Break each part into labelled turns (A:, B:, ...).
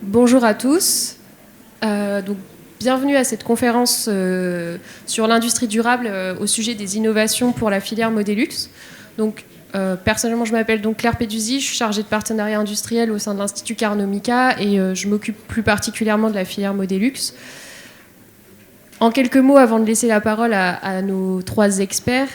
A: Bonjour à tous. Bienvenue à cette conférence sur l'industrie durable au sujet des innovations pour la filière Modélux. Personnellement, je m'appelle donc Claire Peduzzi, je suis chargée de partenariat industriel au sein de l'Institut Carnot-Mika et je m'occupe plus particulièrement de la filière Modélux. En quelques mots, avant de laisser la parole à nos trois experts,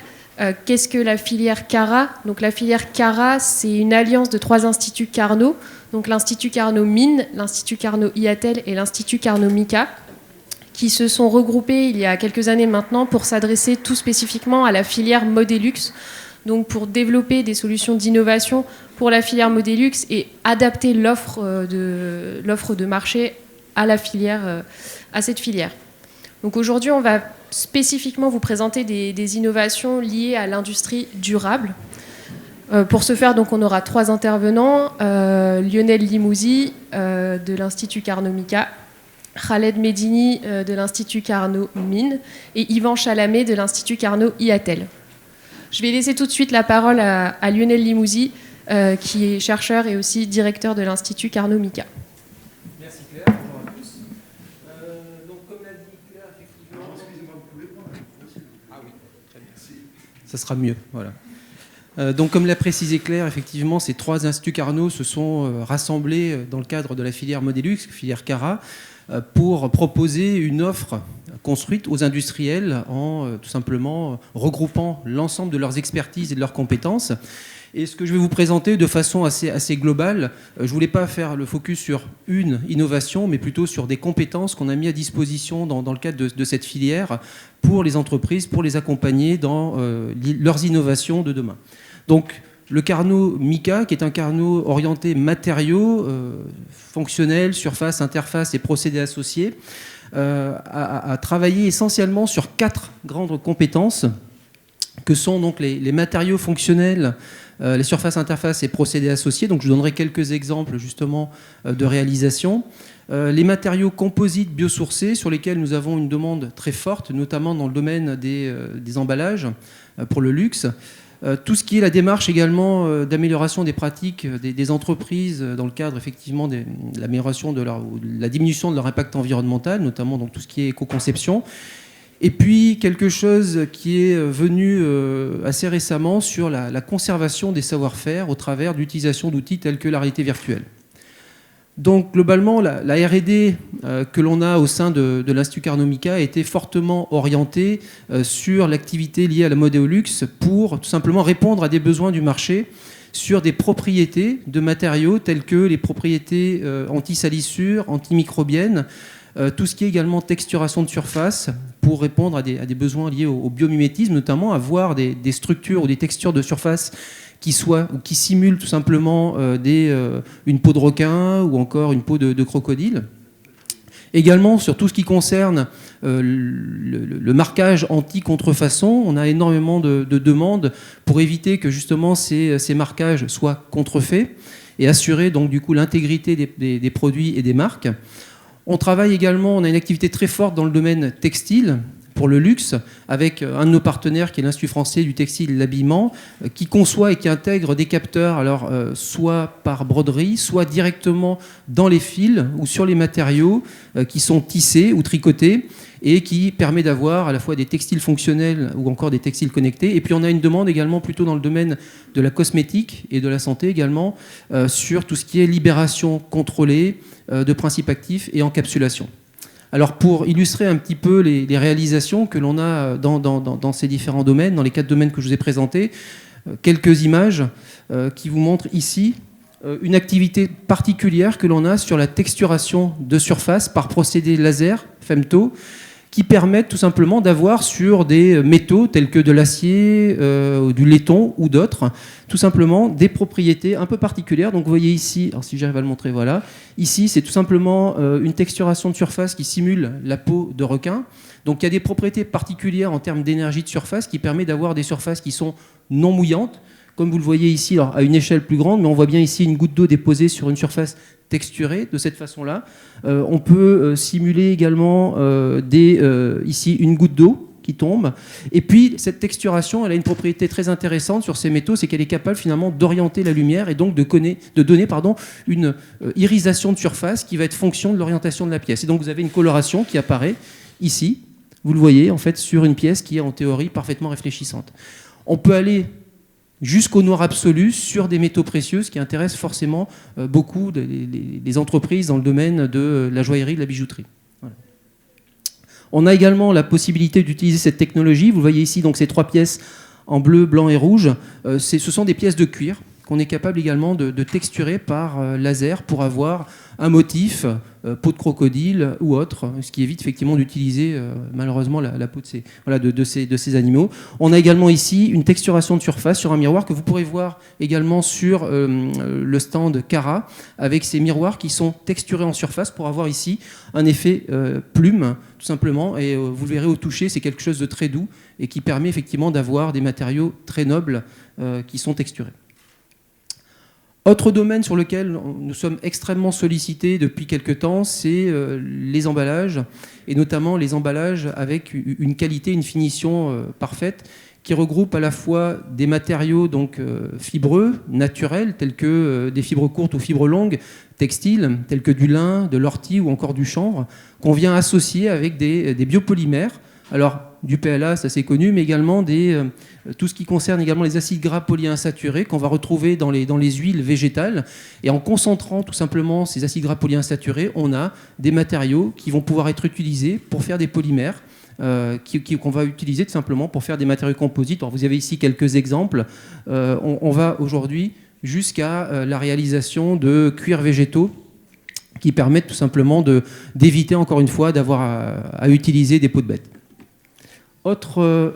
A: qu'est-ce que la filière CARA ? Donc, la filière CARA, c'est une alliance de trois instituts Carnot, donc l'Institut Carnot-Mines, l'Institut Carnot-IATEL et l'Institut Carnot-Mika, qui se sont regroupés il y a quelques années maintenant pour s'adresser tout spécifiquement à la filière Modélux, donc pour développer des solutions d'innovation pour la filière Modélux et adapter l'offre de marché à la filière, à cette filière. Donc aujourd'hui, on va spécifiquement vous présenter des innovations liées à l'industrie durable. Pour ce faire, donc, on aura trois intervenants, Lionel Limousi de l'Institut Carnot-Mika, Khaled Medini de l'Institut Carnot-Mines et Yvan Chalamé de l'Institut Carnot-IATEL. Je vais laisser tout de suite la parole à Lionel Limousi, qui est chercheur et aussi directeur de l'Institut Carnot-Mika.
B: Merci Claire, bonjour à tous. Donc comme l'a dit Claire, effectivement... Excusez-moi, vous pouvez prendre un micro ? Ah oui, très bien. Ça sera mieux, voilà. Donc comme l'a précisé Claire, effectivement, ces trois instituts Carnot se sont rassemblés dans le cadre de la filière Modélux, filière CARA, pour proposer une offre construite aux industriels en tout simplement regroupant l'ensemble de leurs expertises et de leurs compétences. Et ce que je vais vous présenter de façon assez globale, je ne voulais pas faire le focus sur une innovation, mais plutôt sur des compétences qu'on a mis à disposition dans le cadre de cette filière pour les entreprises, pour les accompagner dans leurs innovations de demain. Donc, le Carnot-Mika, qui est un Carnot orienté matériaux, fonctionnels, surface, interface et procédés associés, a travaillé essentiellement sur 4 grandes compétences, que sont donc les matériaux fonctionnels, les surfaces, interfaces et procédés associés. Donc, je vous donnerai quelques exemples justement de réalisation. Les matériaux composites biosourcés, sur lesquels nous avons une demande très forte, notamment dans le domaine des emballages pour le luxe. Tout ce qui est la démarche également d'amélioration des pratiques des entreprises dans le cadre effectivement de l'amélioration de la diminution de leur impact environnemental, notamment donc tout ce qui est éco-conception. Et puis quelque chose qui est venu assez récemment sur la conservation des savoir-faire au travers de l'utilisation d'outils tels que la réalité virtuelle. Donc globalement, la R&D que l'on a au sein de l'Institut Carnot-Mika a été fortement orientée sur l'activité liée à la Modélux pour tout simplement répondre à des besoins du marché sur des propriétés de matériaux telles que les propriétés anti-salissure, antimicrobiennes, tout ce qui est également texturation de surface pour répondre à des besoins liés au biomimétisme, notamment avoir des structures ou des textures de surface qui simulent tout simplement une peau de requin ou encore une peau de crocodile. Également, sur tout ce qui concerne le marquage anti-contrefaçon, on a énormément de demandes pour éviter que justement ces marquages soient contrefaits et assurer donc du coup l'intégrité des produits et des marques. On travaille également, on a une activité très forte dans le domaine textile, pour le luxe, avec un de nos partenaires qui est l'Institut français du textile et de l'habillement, qui conçoit et qui intègre des capteurs, alors soit par broderie, soit directement dans les fils ou sur les matériaux qui sont tissés ou tricotés, et qui permet d'avoir à la fois des textiles fonctionnels ou encore des textiles connectés. Et puis on a une demande également plutôt dans le domaine de la cosmétique et de la santé également, sur tout ce qui est libération contrôlée de principes actifs et encapsulation. Alors pour illustrer un petit peu les réalisations que l'on a dans ces différents domaines, dans les 4 domaines que je vous ai présentés, quelques images qui vous montrent ici une activité particulière que l'on a sur la texturation de surface par procédé laser, femto, qui permettent tout simplement d'avoir sur des métaux tels que de l'acier, du laiton ou d'autres, tout simplement des propriétés un peu particulières. Donc vous voyez ici, alors si j'arrive à le montrer, voilà. Ici, c'est tout simplement une texturation de surface qui simule la peau de requin. Donc il y a des propriétés particulières en termes d'énergie de surface qui permettent d'avoir des surfaces qui sont non mouillantes, comme vous le voyez ici, alors à une échelle plus grande, mais on voit bien ici une goutte d'eau déposée sur une surface texturée de cette façon-là. On peut simuler également ici une goutte d'eau qui tombe. Et puis, cette texturation, elle a une propriété très intéressante sur ces métaux, c'est qu'elle est capable finalement d'orienter la lumière et donc de donner une irisation de surface qui va être fonction de l'orientation de la pièce. Et donc, vous avez une coloration qui apparaît ici, vous le voyez, en fait, sur une pièce qui est en théorie parfaitement réfléchissante. On peut aller jusqu'au noir absolu sur des métaux précieux, ce qui intéresse forcément beaucoup les entreprises dans le domaine de la joaillerie, de la bijouterie. Voilà. On a également la possibilité d'utiliser cette technologie. Vous voyez ici donc ces 3 pièces en bleu, blanc et rouge. Ce sont des pièces de cuir qu'on est capable également de texturer par laser pour avoir un motif, peau de crocodile ou autre, ce qui évite effectivement d'utiliser malheureusement la peau de ces animaux. On a également ici une texturation de surface sur un miroir que vous pourrez voir également sur le stand Cara, avec ces miroirs qui sont texturés en surface pour avoir ici un effet plume, tout simplement, et vous le verrez au toucher, c'est quelque chose de très doux et qui permet effectivement d'avoir des matériaux très nobles qui sont texturés. Autre domaine sur lequel nous sommes extrêmement sollicités depuis quelque temps, c'est les emballages, et notamment les emballages avec une qualité, une finition parfaite, qui regroupe à la fois des matériaux donc, fibreux, naturels, tels que des fibres courtes ou fibres longues, textiles, tels que du lin, de l'ortie ou encore du chanvre, qu'on vient associer avec des biopolymères. Alors, du PLA, c'est assez connu, mais également tout ce qui concerne également les acides gras polyinsaturés qu'on va retrouver dans les huiles végétales. Et en concentrant tout simplement ces acides gras polyinsaturés, on a des matériaux qui vont pouvoir être utilisés pour faire des polymères, qu'on va utiliser tout simplement pour faire des matériaux composites. Alors, vous avez ici quelques exemples. On va aujourd'hui jusqu'à la réalisation de cuirs végétaux qui permettent tout simplement d'éviter, encore une fois, d'avoir à utiliser des peaux de bête. Autre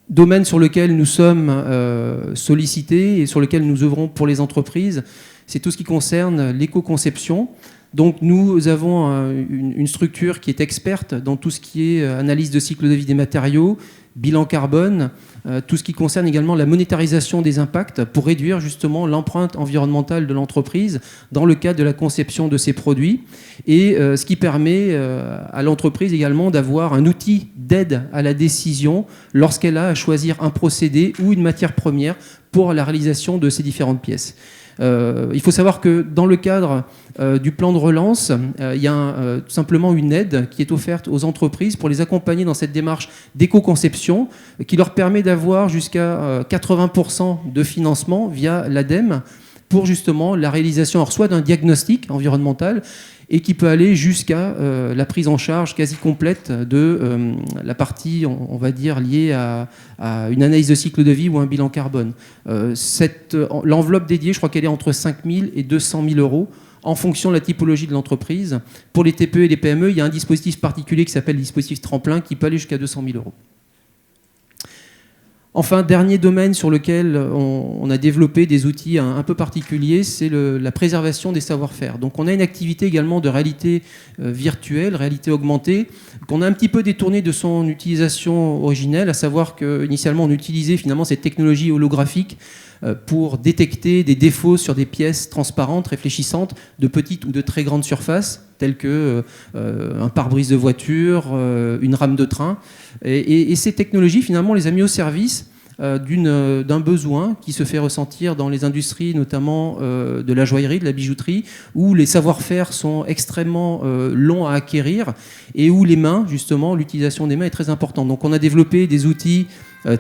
B: domaine sur lequel nous sommes sollicités et sur lequel nous œuvrons pour les entreprises, c'est tout ce qui concerne l'éco-conception. Donc nous avons une structure qui est experte dans tout ce qui est analyse de cycle de vie des matériaux, bilan carbone, tout ce qui concerne également la monétarisation des impacts pour réduire justement l'empreinte environnementale de l'entreprise dans le cadre de la conception de ces produits, et ce qui permet à l'entreprise également d'avoir un outil d'aide à la décision lorsqu'elle a à choisir un procédé ou une matière première pour la réalisation de ces différentes pièces. Il faut savoir que dans le cadre du plan de relance, il y a tout simplement une aide qui est offerte aux entreprises pour les accompagner dans cette démarche d'éco-conception qui leur permet d'avoir jusqu'à 80% de financement via l'ADEME pour justement la réalisation soit d'un diagnostic environnemental et qui peut aller jusqu'à la prise en charge quasi complète de la partie, on va dire, liée à une analyse de cycle de vie ou un bilan carbone. L'enveloppe dédiée, je crois qu'elle est entre 5 000 et 200 000 euros en fonction de la typologie de l'entreprise. Pour les TPE et les PME, il y a un dispositif particulier qui s'appelle le dispositif tremplin qui peut aller jusqu'à 200 000 euros. Enfin, dernier domaine sur lequel on a développé des outils un peu particuliers, c'est la préservation des savoir-faire. Donc on a une activité également de réalité virtuelle, réalité augmentée, qu'on a un petit peu détournée de son utilisation originelle, à savoir qu'initialement on utilisait finalement cette technologie holographique pour détecter des défauts sur des pièces transparentes, réfléchissantes, de petites ou de très grandes surfaces, telles que un pare-brise de voiture, une rame de train. Et ces technologies, finalement, on les a mis au service d'un besoin qui se fait ressentir dans les industries, notamment de la joaillerie, de la bijouterie, où les savoir-faire sont extrêmement longs à acquérir et où les mains, justement, l'utilisation des mains est très importante. Donc on a développé des outils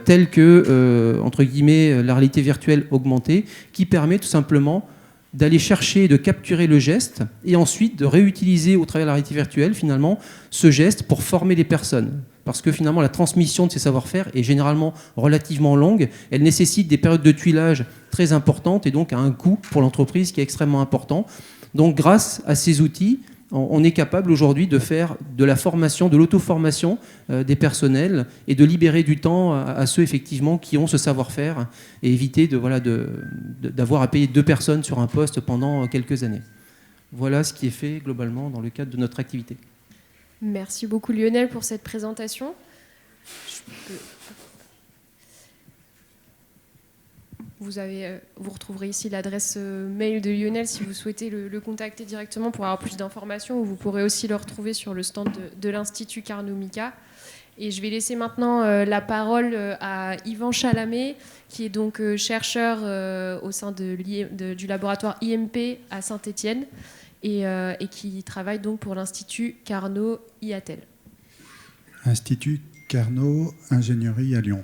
B: tels que, entre guillemets, la réalité virtuelle augmentée, qui permet tout simplement d'aller chercher et de capturer le geste et ensuite de réutiliser au travers de la réalité virtuelle, finalement, ce geste pour former les personnes. Parce que finalement, la transmission de ces savoir-faire est généralement relativement longue. Elle nécessite des périodes de tuilage très importantes et donc a un coût pour l'entreprise qui est extrêmement important. Donc grâce à ces outils, on est capable aujourd'hui de faire de la formation, de l'auto-formation des personnels et de libérer du temps à ceux effectivement qui ont ce savoir-faire et éviter d'avoir à payer 2 personnes sur un poste pendant quelques années. Voilà ce qui est fait globalement dans le cadre de notre activité.
A: Merci beaucoup Lionel pour cette présentation. Vous retrouverez ici l'adresse mail de Lionel si vous souhaitez le contacter directement pour avoir plus d'informations. Vous pourrez aussi le retrouver sur le stand de l'Institut Carnot-Mika. Et je vais laisser maintenant la parole à Yvan Chalamet, qui est donc chercheur au sein du laboratoire IMP à Saint-Étienne et qui travaille donc pour l'Institut Carnot-IATEL.
C: Institut Carnot Ingénierie à Lyon.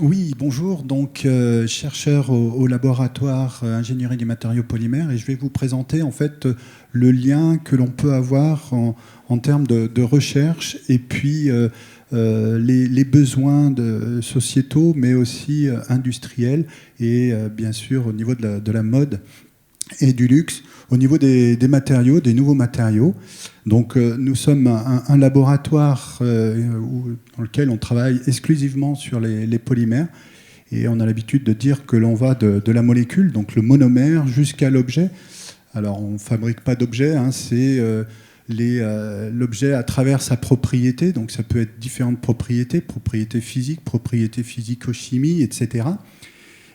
C: Oui, bonjour. Donc, chercheur au laboratoire Ingénierie des matériaux polymères, et je vais vous présenter en fait le lien que l'on peut avoir en termes de recherche et puis les besoins sociétaux, mais aussi industriels et bien sûr au niveau de la mode et du luxe, au niveau des matériaux, des nouveaux matériaux. Donc nous sommes un laboratoire dans lequel on travaille exclusivement sur les polymères, et on a l'habitude de dire que l'on va de la molécule, donc le monomère, jusqu'à l'objet. Alors on ne fabrique pas d'objet, hein, c'est l'objet à travers sa propriété, donc ça peut être différentes propriétés, propriétés physiques, propriétés physico-chimie, etc.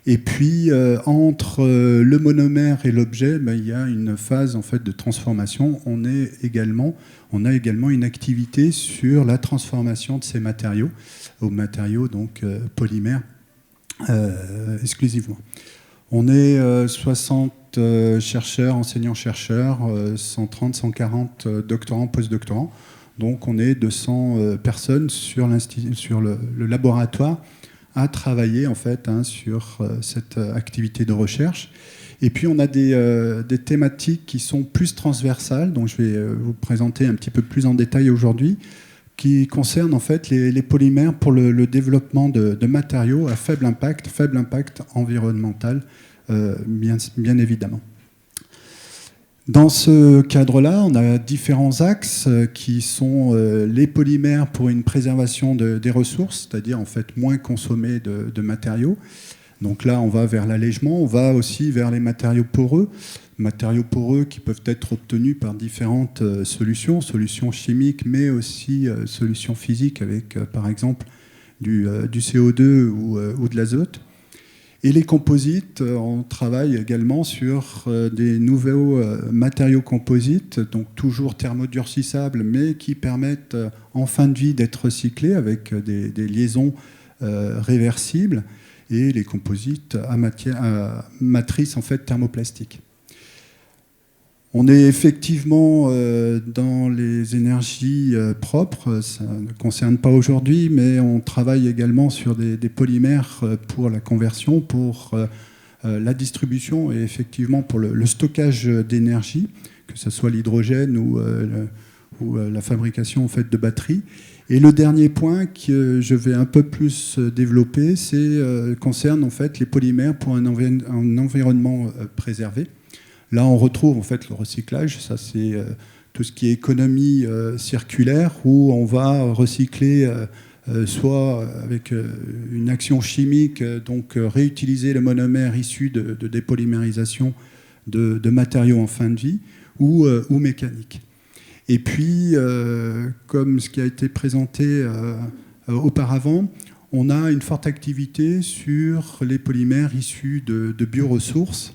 C: Et puis, entre le monomère et l'objet, il y a une phase en fait, de transformation. On a également une activité sur la transformation de ces matériaux, aux matériaux donc, polymères exclusivement. On est 60 chercheurs, enseignants-chercheurs, 130, 140 doctorants, post-doctorants. Donc, on est 200 personnes sur le laboratoire à travailler en fait sur cette activité de recherche. Et puis on a des thématiques qui sont plus transversales, donc je vais vous présenter un petit peu plus en détail aujourd'hui, qui concernent en fait les polymères pour le développement de matériaux à faible impact environnemental, bien évidemment. Dans ce cadre-là, on a différents axes qui sont les polymères pour une préservation des ressources, c'est-à-dire en fait moins consommer de matériaux. Donc là, on va vers l'allègement, on va aussi vers les matériaux poreux qui peuvent être obtenus par différentes solutions chimiques, mais aussi solutions physiques avec, par exemple, du CO2 ou de l'azote. Et les composites, on travaille également sur des nouveaux matériaux composites, donc toujours thermodurcissables, mais qui permettent en fin de vie d'être recyclés avec des liaisons réversibles, et les composites à matrice en fait, thermoplastique. On est effectivement dans les énergies propres, ça ne concerne pas aujourd'hui, mais on travaille également sur des polymères pour la conversion, pour la distribution et effectivement pour le stockage d'énergie, que ce soit l'hydrogène ou la fabrication en fait, de batteries. Et le dernier point que je vais un peu plus développer, concerne en fait, les polymères pour un environnement préservé. Là, on retrouve en fait le recyclage. Ça, c'est tout ce qui est économie circulaire, où on va recycler soit avec une action chimique, donc réutiliser le monomère issu de dépolymérisation de matériaux en fin de vie, ou mécanique. Et puis, comme ce qui a été présenté auparavant, on a une forte activité sur les polymères issus de bioressources.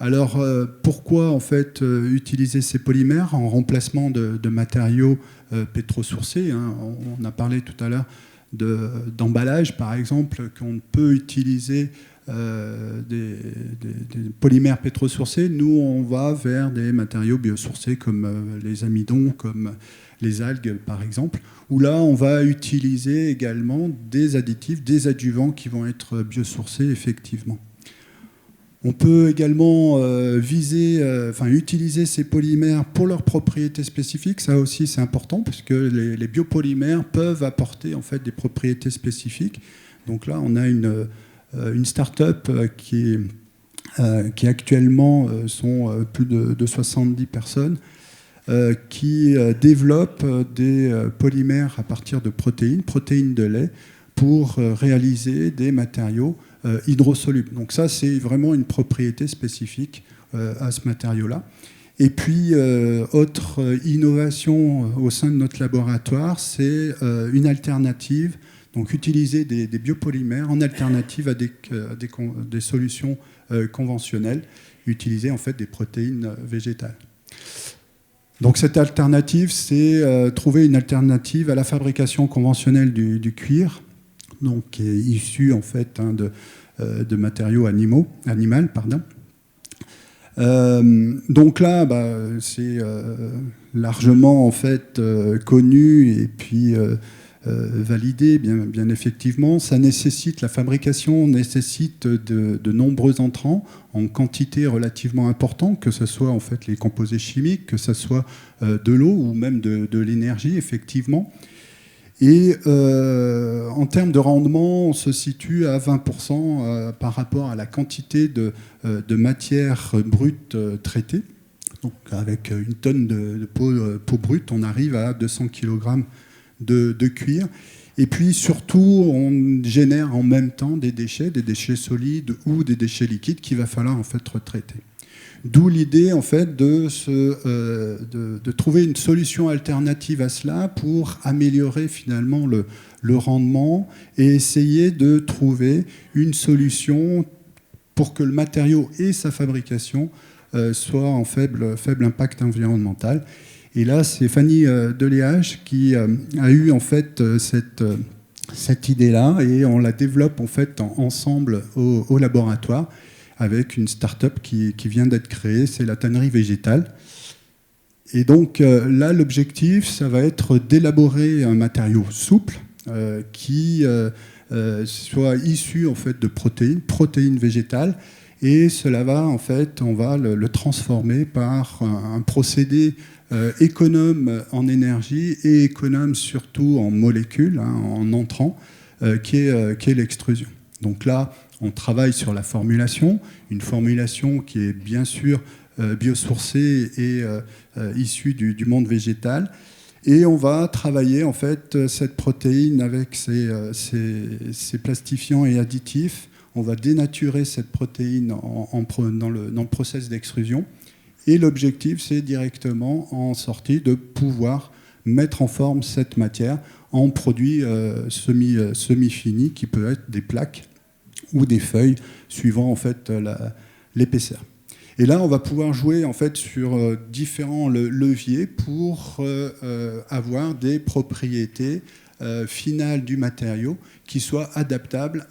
C: Alors, pourquoi en fait utiliser ces polymères en remplacement de matériaux pétrosourcés, hein. On a parlé tout à l'heure d'emballage, par exemple, qu'on peut utiliser des polymères pétrosourcés. Nous, on va vers des matériaux biosourcés comme les amidons, comme les algues, par exemple, où là, on va utiliser également des additifs, des adjuvants qui vont être biosourcés, effectivement. On peut également utiliser ces polymères pour leurs propriétés spécifiques. Ça aussi, c'est important, parce que les biopolymères peuvent apporter en fait, des propriétés spécifiques. Donc là, on a une start-up qui actuellement sont plus de 70 personnes qui développent des polymères à partir de protéines de lait, pour réaliser des matériaux hydrosolubles. Donc ça, c'est vraiment une propriété spécifique à ce matériau-là. Et puis, autre innovation au sein de notre laboratoire, c'est une alternative Donc utiliser des biopolymères en alternative à des solutions conventionnelles, utiliser en fait des protéines végétales. Donc cette alternative, c'est trouver une alternative à la fabrication conventionnelle du cuir, donc qui est issu en fait de matériaux animaux. Donc là, c'est largement en fait connu et puis validé, bien effectivement. Ça nécessite, la fabrication nécessite de nombreux entrants en quantité relativement importante, que ce soit en fait les composés chimiques, que ce soit de l'eau ou même de l'énergie, effectivement. Et en termes de rendement, on se situe à 20% par rapport à la quantité de matière brute traitée. Donc avec une tonne de peau brute, on arrive à 200 kg de cuir. Et puis surtout, on génère en même temps des déchets solides ou des déchets liquides qu'il va falloir en fait retraiter. D'où l'idée en fait de trouver une solution alternative à cela pour améliorer finalement le rendement et essayer de trouver une solution pour que le matériau et sa fabrication soient en faible impact environnemental. Et là, c'est Fanny Deléage qui a eu en fait cette idée-là et on la développe en fait ensemble au laboratoire avec une start-up qui vient d'être créée, c'est la tannerie végétale. Et donc là, l'objectif, ça va être d'élaborer un matériau souple qui soit issu en fait de protéines végétales. Et cela va, en fait, on va le transformer par un procédé économe en énergie et économe surtout en molécules, en entrants, qui est l'extrusion. Donc là, on travaille sur la formulation, une formulation qui est bien sûr biosourcée et issue du monde végétal. Et on va travailler en fait cette protéine avec ses plastifiants et additifs. On va dénaturer cette protéine dans le process d'extrusion. Et l'objectif, c'est directement en sortie de pouvoir mettre en forme cette matière en produit semi-fini qui peut être des plaques ou des feuilles suivant en fait l'épaisseur. Et là, on va pouvoir jouer en fait sur différents leviers pour avoir des propriétés finales du matériau qui soient adaptables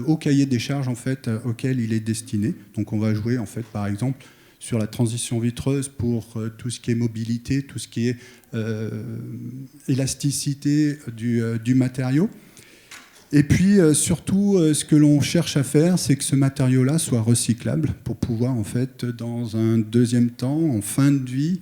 C: au cahier des charges en fait auquel il est destiné. Donc, on va jouer en fait, par exemple, sur la transition vitreuse pour tout ce qui est mobilité, tout ce qui est élasticité du matériau. Et puis surtout, ce que l'on cherche à faire, c'est que ce matériau-là soit recyclable pour pouvoir, en fait, dans un deuxième temps, en fin de vie,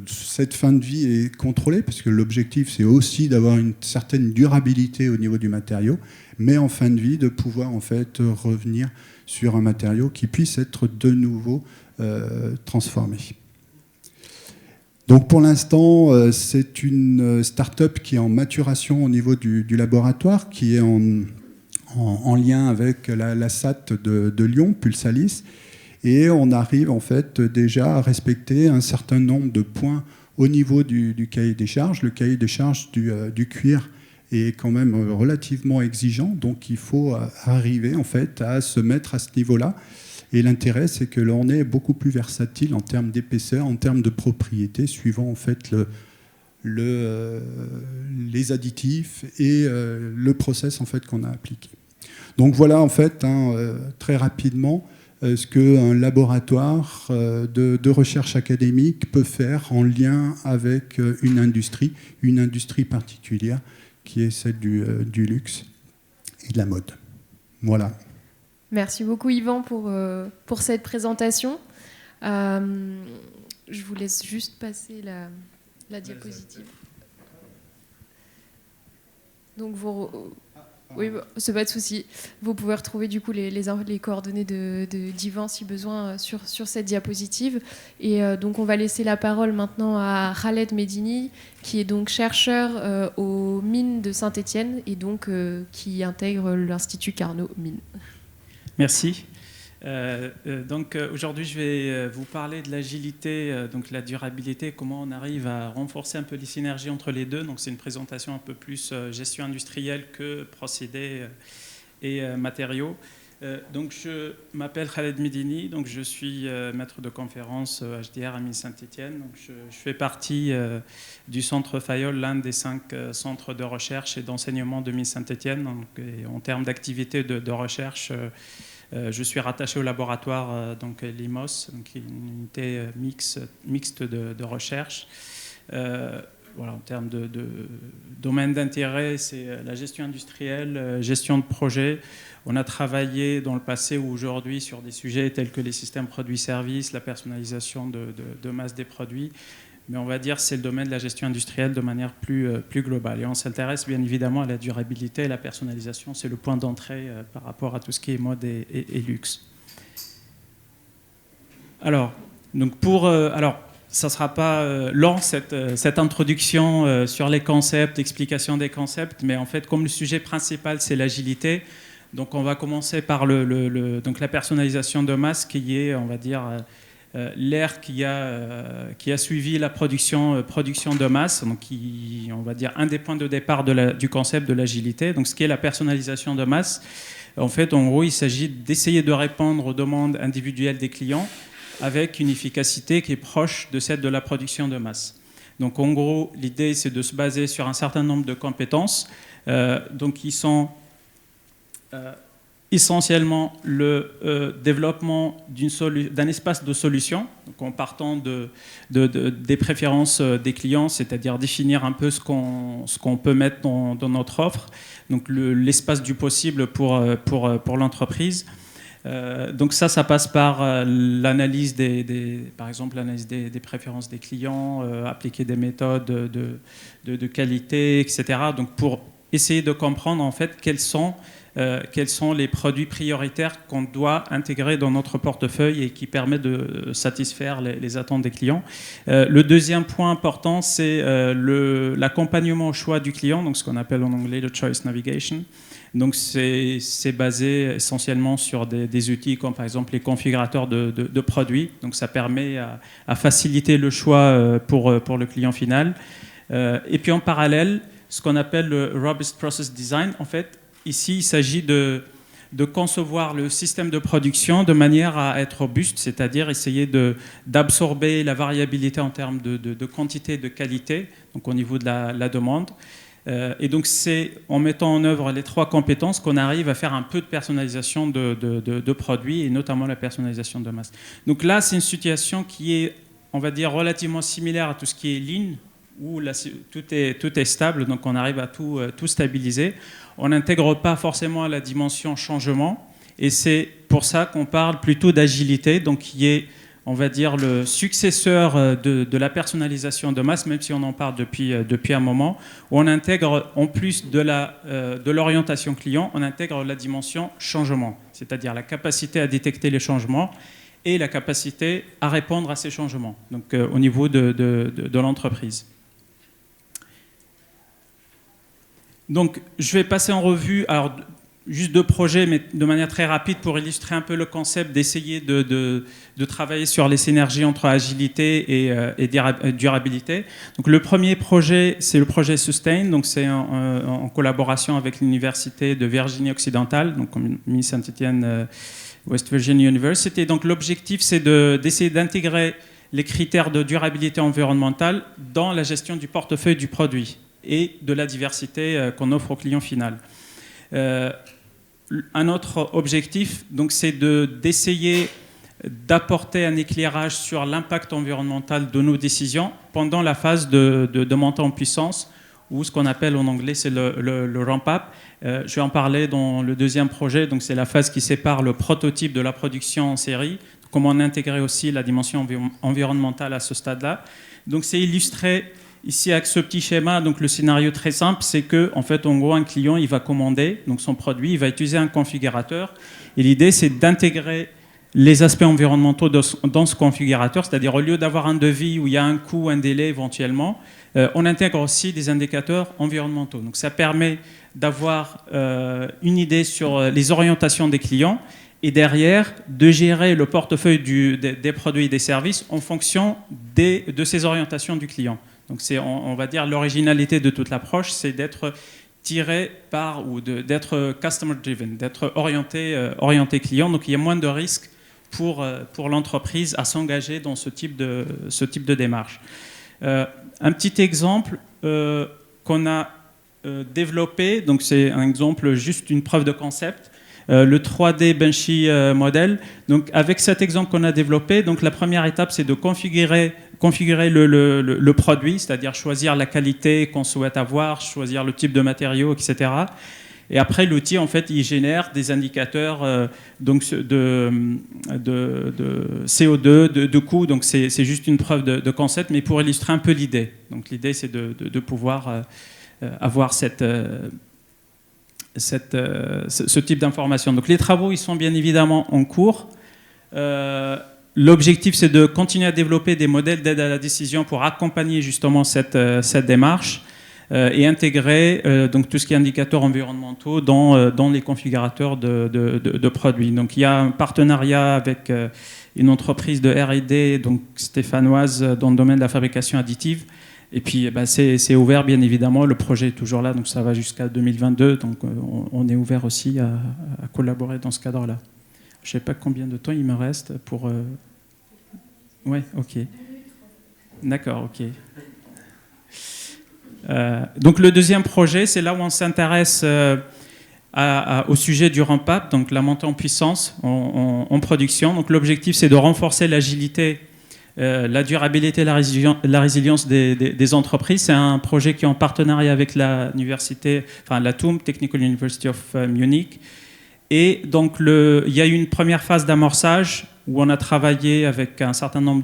C: cette fin de vie est contrôlée, parce que l'objectif, c'est aussi d'avoir une certaine durabilité au niveau du matériau, mais en fin de vie, de pouvoir, en fait, revenir sur un matériau qui puisse être de nouveau transformé. Donc pour l'instant, c'est une start-up qui est en maturation au niveau du laboratoire, qui est en lien avec la SAT de Lyon, Pulsalis, et on arrive en fait déjà à respecter un certain nombre de points au niveau du cahier des charges. Le cahier des charges du cuir est quand même relativement exigeant, donc il faut arriver en fait à se mettre à ce niveau-là. Et l'intérêt, c'est que l'on est beaucoup plus versatile en termes d'épaisseur, en termes de propriété, suivant en fait les additifs et le process en fait qu'on a appliqué. Donc voilà en fait très rapidement ce qu'un laboratoire de recherche académique peut faire en lien avec une industrie particulière qui est celle du luxe et de la mode. Voilà.
A: Merci beaucoup Yvan pour cette présentation. Je vous laisse juste passer la diapositive. Donc oui, c'est pas de souci. Vous pouvez retrouver du coup les coordonnées d'Yvan si besoin sur cette diapositive. Et donc on va laisser la parole maintenant à Khaled Medini, qui est donc chercheur aux mines de Saint-Étienne et donc qui intègre l'Institut Carnot Mines.
D: Merci. Aujourd'hui, je vais vous parler de l'agilité, donc la durabilité, comment on arrive à renforcer un peu les synergies entre les deux. Donc c'est une présentation un peu plus gestion industrielle que procédés et matériaux. Donc je m'appelle Khaled Medini, donc je suis maître de conférence HDR à Mines Saint-Étienne. Donc je fais partie du centre Fayol, l'un des 5 centres de recherche et d'enseignement de Mines Saint-Étienne. En termes d'activité de recherche, je suis rattaché au laboratoire donc LIMOS, donc une unité mixte de recherche. Voilà, en termes de domaine d'intérêt, c'est la gestion industrielle, gestion de projet. On a travaillé dans le passé ou aujourd'hui sur des sujets tels que les systèmes produits-services, la personnalisation de masse des produits. Mais on va dire que c'est le domaine de la gestion industrielle de manière plus globale. Et on s'intéresse bien évidemment à la durabilité et la personnalisation. C'est le point d'entrée par rapport à tout ce qui est mode et luxe. Alors, ça ne sera pas lent, cette introduction sur les concepts, l'explication des concepts, mais en fait, comme le sujet principal, c'est l'agilité, donc on va commencer par donc la personnalisation de masse, qui est, on va dire, l'ère qui a suivi la production de masse, donc qui, on va dire, un des points de départ du concept de l'agilité. Donc ce qui est la personnalisation de masse, en fait, en gros, il s'agit d'essayer de répondre aux demandes individuelles des clients avec une efficacité qui est proche de celle de la production de masse. Donc en gros, l'idée, c'est de se baser sur un certain nombre de compétences, donc qui sont essentiellement le développement d'un espace de solution, donc en partant des préférences des clients, c'est-à-dire définir un peu ce qu'on peut mettre dans notre offre, donc l'espace du possible pour l'entreprise. Donc ça passe par l'analyse par exemple l'analyse des préférences des clients, appliquer des méthodes de qualité, etc. Donc pour essayer de comprendre en fait quels sont les produits prioritaires qu'on doit intégrer dans notre portefeuille et qui permettent de satisfaire les attentes des clients. Le deuxième point important, c'est l'accompagnement au choix du client, donc ce qu'on appelle en anglais le choice navigation. Donc c'est basé essentiellement sur des outils comme par exemple les configurateurs de produits. Donc ça permet à faciliter le choix pour le client final. Et puis en parallèle, ce qu'on appelle le Robust Process Design, en fait, ici, il s'agit de concevoir le système de production de manière à être robuste, c'est-à-dire essayer d'absorber la variabilité en termes de quantité et de qualité, donc au niveau de la demande. Et donc, c'est en mettant en œuvre les 3 compétences qu'on arrive à faire un peu de personnalisation de produits, et notamment la personnalisation de masse. Donc là, c'est une situation qui est, on va dire, relativement similaire à tout ce qui est lean, où là, tout est stable, donc on arrive à tout stabiliser. On n'intègre pas forcément la dimension changement, et c'est pour ça qu'on parle plutôt d'agilité, donc qui est, on va dire, le successeur de la personnalisation de masse, même si on en parle depuis un moment, où on intègre, en plus de l'orientation client, on intègre la dimension changement, c'est-à-dire la capacité à détecter les changements et la capacité à répondre à ces changements, donc au niveau de l'entreprise. Donc, je vais passer en revue, alors, juste 2 projets, mais de manière très rapide pour illustrer un peu le concept d'essayer de travailler sur les synergies entre agilité et durabilité. Donc, le premier projet, c'est le projet Sustain. Donc, c'est en collaboration avec l'Université de Virginie occidentale, donc Mines Saint-Étienne, West Virginia University. Donc, l'objectif, c'est d'essayer d'intégrer les critères de durabilité environnementale dans la gestion du portefeuille du produit et de la diversité qu'on offre au client final. Un autre objectif, donc, c'est d'essayer d'apporter un éclairage sur l'impact environnemental de nos décisions pendant la phase de montée en puissance, ou ce qu'on appelle en anglais, c'est le ramp-up. Je vais en parler dans le deuxième projet, donc c'est la phase qui sépare le prototype de la production en série, comment intégrer aussi la dimension environnementale à ce stade-là. Donc c'est illustré ici, avec ce petit schéma, donc le scénario très simple, c'est que, en fait, en gros, un client, il va commander donc son produit, il va utiliser un configurateur, et l'idée, c'est d'intégrer les aspects environnementaux dans ce configurateur, c'est-à-dire au lieu d'avoir un devis où il y a un coût, un délai éventuellement, on intègre aussi des indicateurs environnementaux. Donc ça permet d'avoir une idée sur les orientations des clients et derrière, de gérer le portefeuille des produits et des services en fonction de ces orientations du client. Donc c'est, on va dire, l'originalité de toute l'approche, c'est d'être tiré par, ou d'être customer driven, d'être orienté client. Donc il y a moins de risques pour l'entreprise à s'engager dans ce type de démarche. Un petit exemple qu'on a développé, donc c'est un exemple, juste une preuve de concept, le 3D Benchy modèle. Donc avec cet exemple qu'on a développé, donc la première étape c'est de configurer le produit, c'est-à-dire choisir la qualité qu'on souhaite avoir, choisir le type de matériaux, etc. Et après l'outil en fait il génère des indicateurs donc de CO2, de coût. Donc c'est juste une preuve de concept, mais pour illustrer un peu l'idée. Donc l'idée c'est de pouvoir avoir ce type d'information. Donc les travaux, ils sont bien évidemment en cours. L'objectif, c'est de continuer à développer des modèles d'aide à la décision pour accompagner justement cette démarche et intégrer donc tout ce qui est indicateurs environnementaux dans les configurateurs de produits. Donc il y a un partenariat avec une entreprise de R&D, donc stéphanoise, dans le domaine de la fabrication additive. Et puis c'est ouvert bien évidemment, le projet est toujours là, donc ça va jusqu'à 2022, donc on est ouvert aussi à collaborer dans ce cadre-là. Je ne sais pas combien de temps il me reste pour... Ouais, ok. D'accord, ok. Donc le deuxième projet, c'est là où on s'intéresse au sujet du ramp-up, donc la montée en puissance en production. Donc l'objectif, c'est de renforcer l'agilité, la durabilité, la résilience des entreprises. C'est un projet qui est en partenariat avec l'université, enfin la TUM, Technical University of Munich. Et donc il y a eu une première phase d'amorçage où on a travaillé avec un certain nombre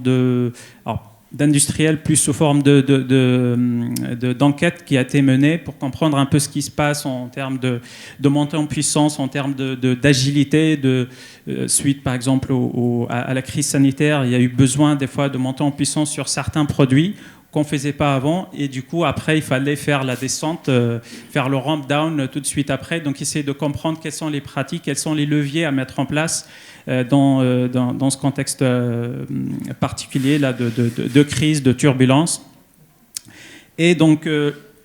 D: d'industriels, plus sous forme d'enquête qui a été menée pour comprendre un peu ce qui se passe en termes de montée en puissance, en termes d'agilité, suite par exemple à la crise sanitaire. Il y a eu besoin des fois de monter en puissance sur certains produits qu'on ne faisait pas avant, et du coup après il fallait faire la descente, faire le ramp down tout de suite après. Donc essayer de comprendre quelles sont les pratiques, quels sont les leviers à mettre en place dans ce contexte particulier là, de crise, de turbulence. Et donc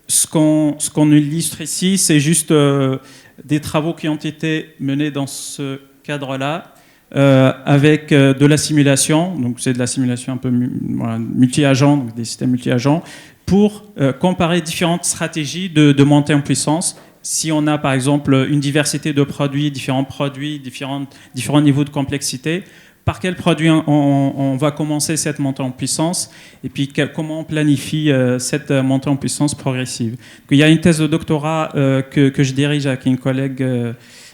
D: ce qu'on illustre ici, c'est juste des travaux qui ont été menés dans ce cadre-là, avec de la simulation. Donc c'est de la simulation un peu multi-agent, donc des systèmes multi-agents, pour comparer différentes stratégies de montée en puissance. Si on a par exemple une diversité de produits, différents niveaux de complexité, par quel produit on va commencer cette montée en puissance, et puis comment on planifie cette montée en puissance progressive. Donc, il y a une thèse de doctorat que je dirige avec une collègue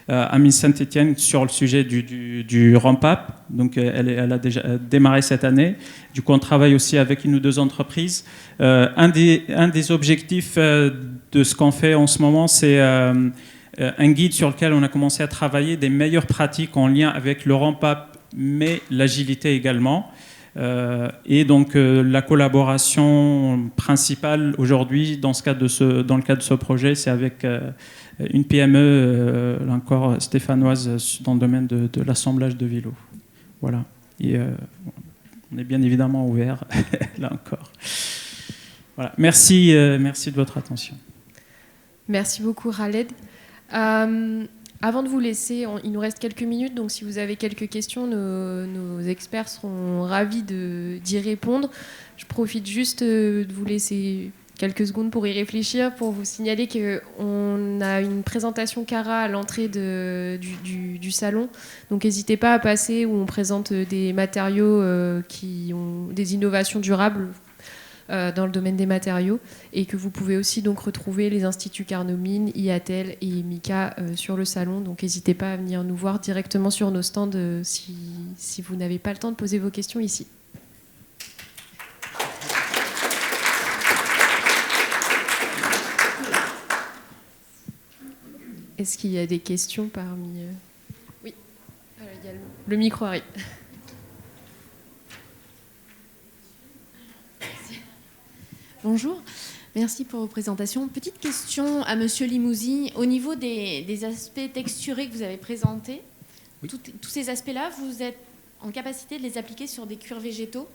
D: Amine Saint-Etienne sur le sujet du ramp-up. Donc elle a déjà démarré cette année. Du coup, on travaille aussi avec une ou deux entreprises. Un des objectifs de ce qu'on fait en ce moment, c'est un guide sur lequel on a commencé à travailler des meilleures pratiques en lien avec le ramp-up, mais l'agilité également. Et donc la collaboration principale aujourd'hui dans le cadre de ce projet, c'est avec une PME, là encore stéphanoise, dans le domaine de l'assemblage de vélos. Voilà. Et on est bien évidemment ouvert, là encore. Voilà. Merci de votre attention.
A: Merci beaucoup, Khaled. Avant de vous laisser, il nous reste quelques minutes, donc si vous avez quelques questions, nos experts seront ravis d'y répondre. Je profite juste de vous laisser quelques secondes pour y réfléchir, pour vous signaler qu'on a une présentation Cara à l'entrée du salon. Donc n'hésitez pas à passer, où on présente des matériaux qui ont des innovations durables dans le domaine des matériaux, et que vous pouvez aussi donc retrouver les instituts Carnot Mines, IATEL et MICA sur le salon. Donc n'hésitez pas à venir nous voir directement sur nos stands si vous n'avez pas le temps de poser vos questions ici. Est-ce qu'il y a des questions parmi... Oui, alors, il y a le micro arrive.
E: Bonjour, merci pour vos présentations. Petite question à Monsieur Limousin. Au niveau des aspects texturés que vous avez présentés,
B: Oui.
E: Tous ces aspects-là, vous êtes en capacité de les appliquer sur des cuirs végétaux?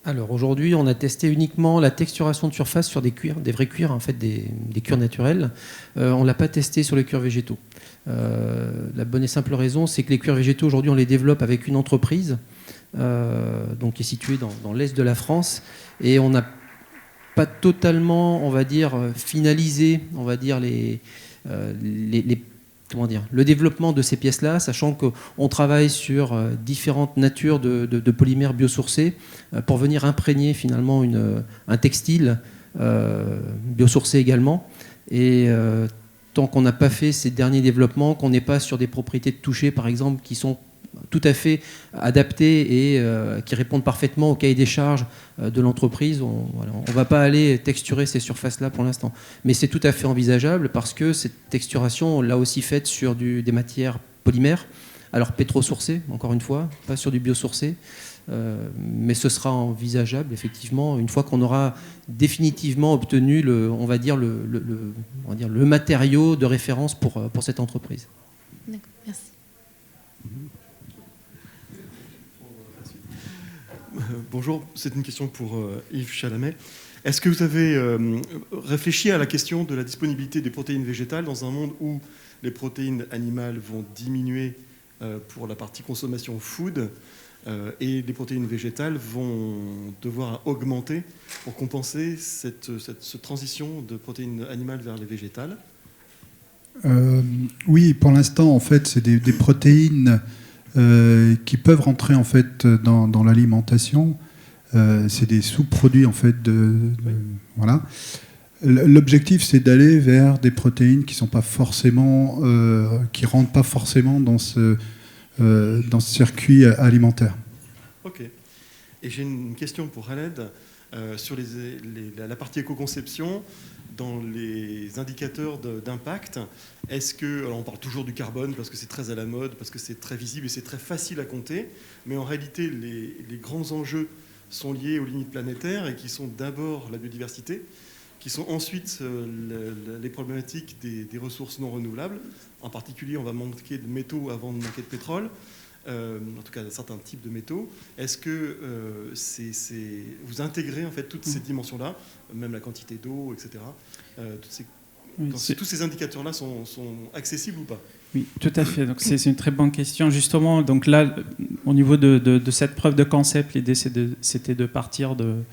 B: Alors aujourd'hui, on a testé uniquement la texturation de surface sur des cuirs, des vrais cuirs, en fait, des cuirs naturels. On ne l'a pas testé sur les cuirs végétaux. La bonne et simple raison, c'est que les cuirs végétaux, aujourd'hui, on les développe avec une entreprise donc, qui est située dans l'est de la France. Et on n'a pas totalement, on va dire, finalisé, on va dire, le développement de ces pièces-là, sachant qu'on travaille sur différentes natures de polymères biosourcés pour venir imprégner finalement un textile biosourcé également. Et tant qu'on n'a pas fait ces derniers développements, qu'on n'est pas sur des propriétés de toucher, par exemple, qui sont tout à fait adaptées et qui répondent parfaitement au cahier des charges de l'entreprise. On ne va pas aller texturer ces surfaces-là pour l'instant. Mais c'est tout à fait envisageable parce que cette texturation, on l'a aussi faite sur des matières polymères, alors pétro-sourcées, encore une fois, pas sur du biosourcé. Mais ce sera envisageable, effectivement, une fois qu'on aura définitivement obtenu le matériau de référence pour cette entreprise.
E: D'accord, merci.
F: Bonjour, c'est une question pour Yves Chalamet. Est-ce que vous avez réfléchi à la question de la disponibilité des protéines végétales dans un monde où les protéines animales vont diminuer pour la partie consommation food et les protéines végétales vont devoir augmenter pour compenser cette transition de protéines animales vers les végétales?
C: Oui, pour l'instant, en fait, c'est des protéines qui peuvent rentrer en fait dans l'alimentation. C'est des sous-produits en fait voilà. L'objectif, c'est d'aller vers des protéines qui sont pas forcément, qui rentrent pas forcément dans ce circuit alimentaire.
F: Ok. Et j'ai une question pour Khaled sur la partie éco-conception. Dans les indicateurs d'impact, alors on parle toujours du carbone parce que c'est très à la mode, parce que c'est très visible et c'est très facile à compter, mais en réalité, les grands enjeux sont liés aux limites planétaires et qui sont d'abord la biodiversité, qui sont ensuite les problématiques des ressources non renouvelables. En particulier, on va manquer de métaux avant de manquer de pétrole. En tout cas certains types de métaux. Est-ce que vous intégrez en fait toutes ces dimensions-là, même la quantité d'eau, etc. Tous ces indicateurs-là sont accessibles ou pas?
D: Oui, tout à fait. Donc c'est une très bonne question. Justement, donc là, au niveau de cette preuve de concept, l'idée c'était de partir du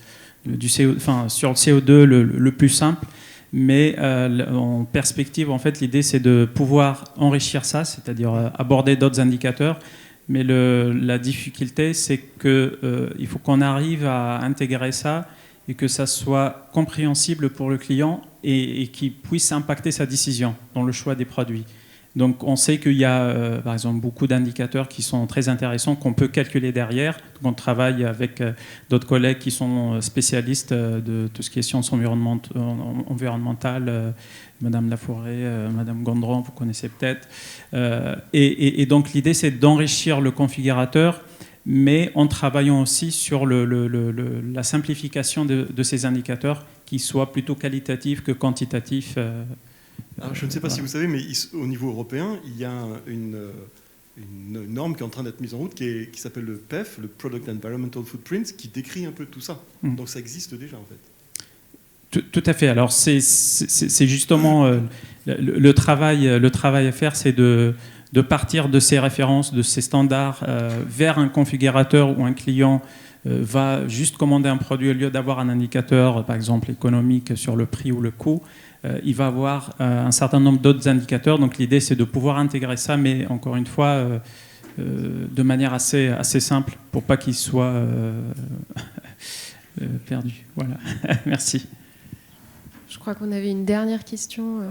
D: CO, sur le CO2 le plus simple. Mais en perspective, en fait, l'idée c'est de pouvoir enrichir ça, c'est-à-dire aborder d'autres indicateurs. Mais la difficulté, c'est qu'il faut qu'on arrive à intégrer ça et que ça soit compréhensible pour le client et qu'il puisse impacter sa décision dans le choix des produits. Donc on sait qu'il y a par exemple beaucoup d'indicateurs qui sont très intéressants qu'on peut calculer derrière. Donc, on travaille avec d'autres collègues qui sont spécialistes de tout ce qui est sciences environnementales, Madame Laforêt, Madame Gondron, vous connaissez peut-être. Et donc l'idée c'est d'enrichir le configurateur, mais en travaillant aussi sur la simplification de ces indicateurs qui soient plutôt qualitatifs que quantitatifs.
F: Alors, je ne sais pas si vous savez, mais au niveau européen, il y a une norme qui est en train d'être mise en route qui s'appelle le PEF, le Product Environmental Footprint, qui décrit un peu tout ça. Donc ça existe déjà en fait.
D: Tout à fait. Alors c'est justement le travail à faire, c'est de partir de ces références, de ces standards vers un configurateur où un client va juste commander un produit au lieu d'avoir un indicateur, par exemple économique sur le prix ou le coût. Il va avoir un certain nombre d'autres indicateurs. Donc l'idée, c'est de pouvoir intégrer ça, mais encore une fois, de manière assez simple pour pas qu'il soit perdu. Voilà. Merci.
A: Je crois qu'on avait une dernière question.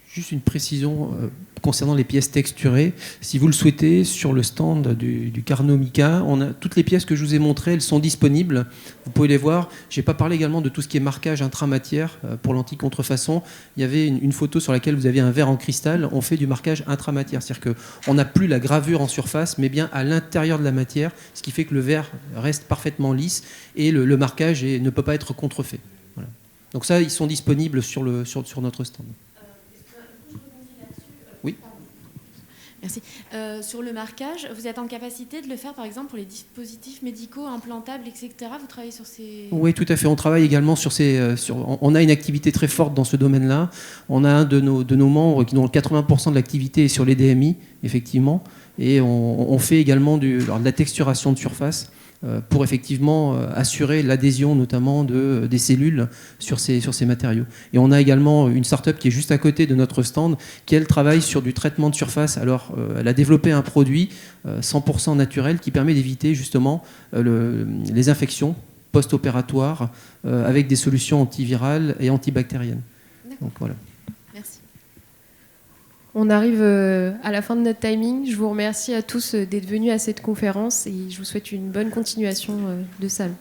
B: Juste une précision concernant les pièces texturées. Si vous le souhaitez, sur le stand du Carnot Mica, toutes les pièces que je vous ai montrées, elles sont disponibles. Vous pouvez les voir. Je n'ai pas parlé également de tout ce qui est marquage intramatière pour l'anti-contrefaçon. Il y avait une photo sur laquelle vous aviez un verre en cristal. On fait du marquage intramatière. C'est-à-dire qu'on n'a plus la gravure en surface, mais bien à l'intérieur de la matière, ce qui fait que le verre reste parfaitement lisse et le marquage ne peut pas être contrefait. Voilà. Donc ça, ils sont disponibles sur notre stand. Oui.
E: Merci. Sur le marquage, vous êtes en capacité de le faire, par exemple, pour les dispositifs médicaux implantables, etc. Vous travaillez sur ces...
B: Oui, tout à fait. On travaille également sur on a une activité très forte dans ce domaine-là. On a un de nos membres dont 80% de l'activité est sur les DMI, effectivement. Et on fait également de la texturation de surface pour effectivement assurer l'adhésion notamment des cellules sur ces matériaux. Et on a également une start-up qui est juste à côté de notre stand qui, elle, travaille sur du traitement de surface. Alors, elle a développé un produit 100% naturel qui permet d'éviter justement les infections post-opératoires avec des solutions antivirales et antibactériennes. Donc voilà.
E: Merci.
A: On arrive à la fin de notre timing. Je vous remercie à tous d'être venus à cette conférence et je vous souhaite une bonne continuation de salle.